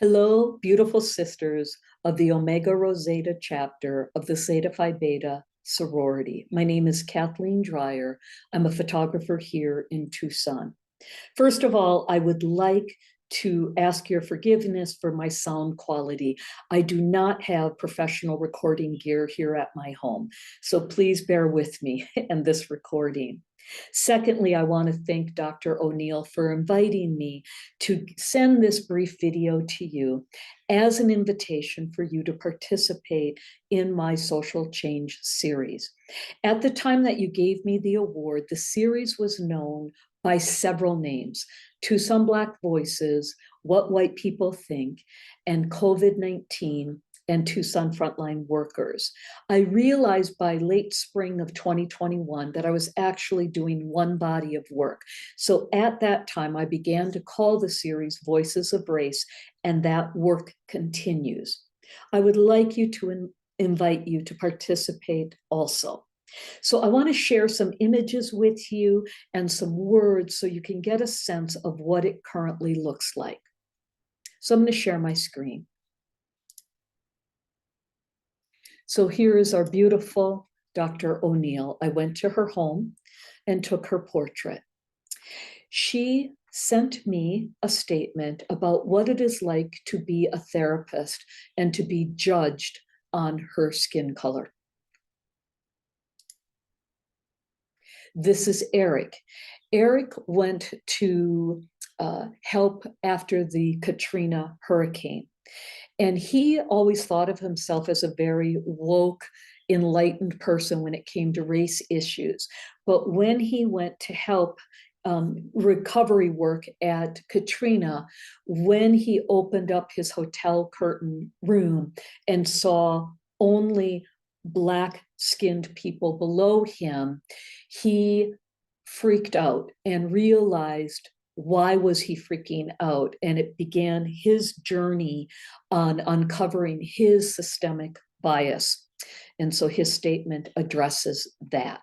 Hello, beautiful sisters of the Omega Rho Zeta chapter of the Zeta Phi Beta sorority. My name is Kathleen Dreier. I'm a photographer here in Tucson. First of all, I would like to ask your forgiveness for my sound quality. I do not have professional recording gear here at my home, so please bear with me in this recording. Secondly, I want to thank Dr. O'Neill for inviting me to send this brief video to you as an invitation for you to participate in my social change series. At the time that you gave me the award, the series was known by several names: Tucson Black Voices, What White People Think, and COVID-19 and Tucson Frontline Workers. I realized by late spring of 2021 that I was actually doing one body of work. So at that time, I began to call the series Voices of Race, and that work continues. I would like you to invite you to participate also. So I want to share some images with you and some words so you can get a sense of what it currently looks like. So I'm going to share my screen. So here is our beautiful Dr. O'Neill. I went to her home and took her portrait. She sent me a statement about what it is like to be a therapist and to be judged on her skin color. This is Eric. Eric went to help after the Katrina hurricane. And he always thought of himself as a very woke, enlightened person when it came to race issues. But when he went to help recovery work at Katrina, when he opened up his hotel curtain room and saw only Black-skinned people below him, he freaked out and realized why was he freaking out? And it began his journey on uncovering his systemic bias. And so his statement addresses that.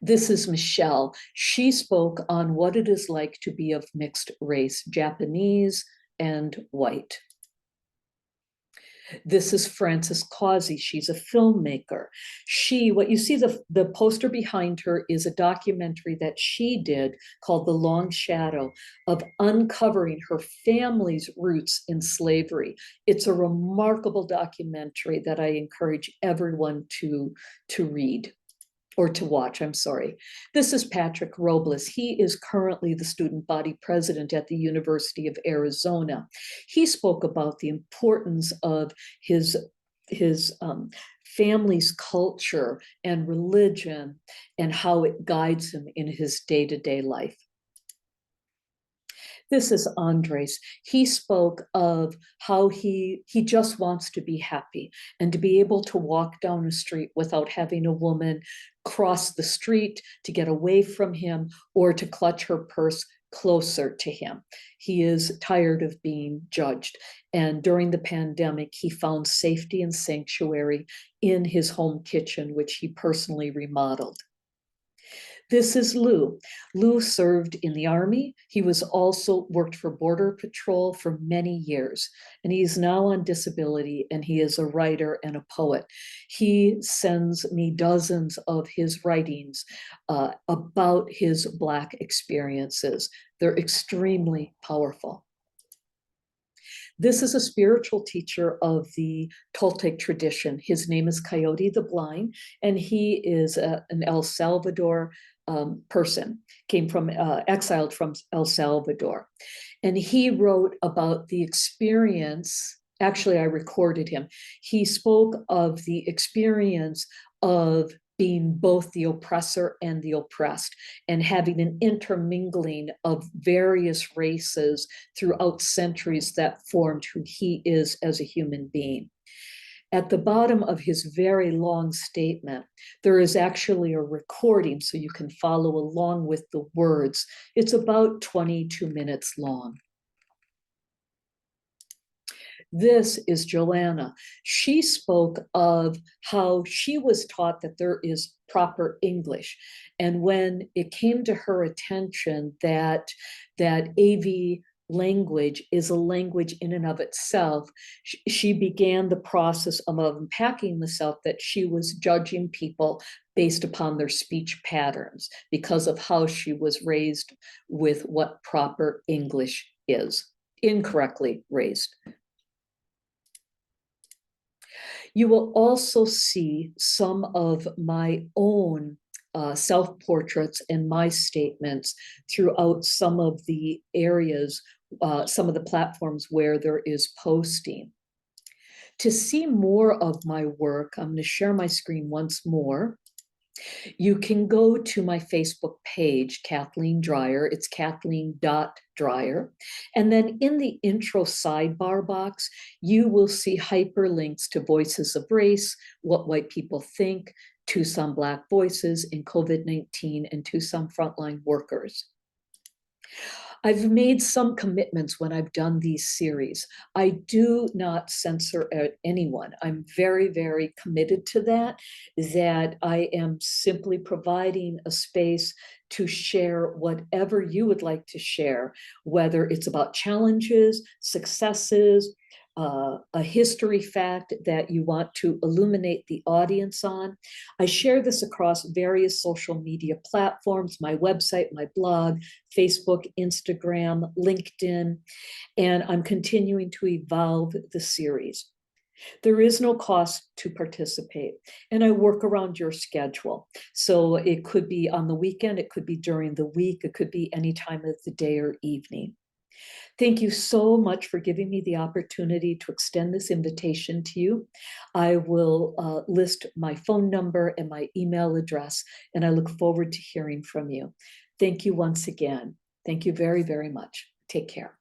This is Michelle. She spoke on what it is like to be of mixed race, Japanese and white. This is Frances Causey. She's a filmmaker. What you see, the poster behind her is a documentary that she did called The Long Shadow, of uncovering her family's roots in slavery. It's a remarkable documentary that I encourage everyone to read. Or to watch, I'm sorry. This is Patrick Robles. He is currently the student body president at the University of Arizona. He spoke about the importance of his family's culture and religion and how it guides him in his day-to-day life. This is Andres. He spoke of how he just wants to be happy and to be able to walk down the street without having a woman cross the street to get away from him or to clutch her purse closer to him. He is tired of being judged. And during the pandemic, he found safety and sanctuary in his home kitchen, which he personally remodeled. This is Lou. Lou served in the Army. He was also worked for Border Patrol for many years, and he is now on disability, and he is a writer and a poet. He sends me dozens of his writings about his Black experiences. They're extremely powerful. This is a spiritual teacher of the Toltec tradition. His name is Coyote the Blind, and he is an El Salvador person, exiled from El Salvador. And he wrote about the experience. Actually, I recorded him. He spoke of the experience of being both the oppressor and the oppressed, and having an intermingling of various races throughout centuries that formed who he is as a human being. At the bottom of his very long statement, there is actually a recording so you can follow along with the words. It's about 22 minutes long. This is Joanna. She spoke of how she was taught that there is proper English. And when it came to her attention that AV language is a language in and of itself. She began the process of unpacking the self that she was judging people based upon their speech patterns because of how she was raised with what proper English is, incorrectly raised. You will also see some of my own self-portraits and my statements throughout some of the areas, some of the platforms where there is posting. To see more of my work, I'm going to share my screen once more. You can go to my Facebook page, Kathleen Dreier. It's Kathleen.Dreier. And then in the intro sidebar box, you will see hyperlinks to Voices of Race, What White People Think, Tucson Black Voices in COVID-19, and Tucson Frontline Workers. I've made some commitments when I've done these series. I do not censor anyone. I'm very, very committed to that I am simply providing a space to share whatever you would like to share, whether it's about challenges, successes, a history fact that you want to illuminate the audience on. I share this across various social media platforms, my website, my blog, Facebook, Instagram, LinkedIn, and I'm continuing to evolve the series. There is no cost to participate, and I work around your schedule. So it could be on the weekend, it could be during the week, it could be any time of the day or evening. Thank you so much for giving me the opportunity to extend this invitation to you. I will list my phone number and my email address, and I look forward to hearing from you. Thank you once again. Thank you very, very much. Take care.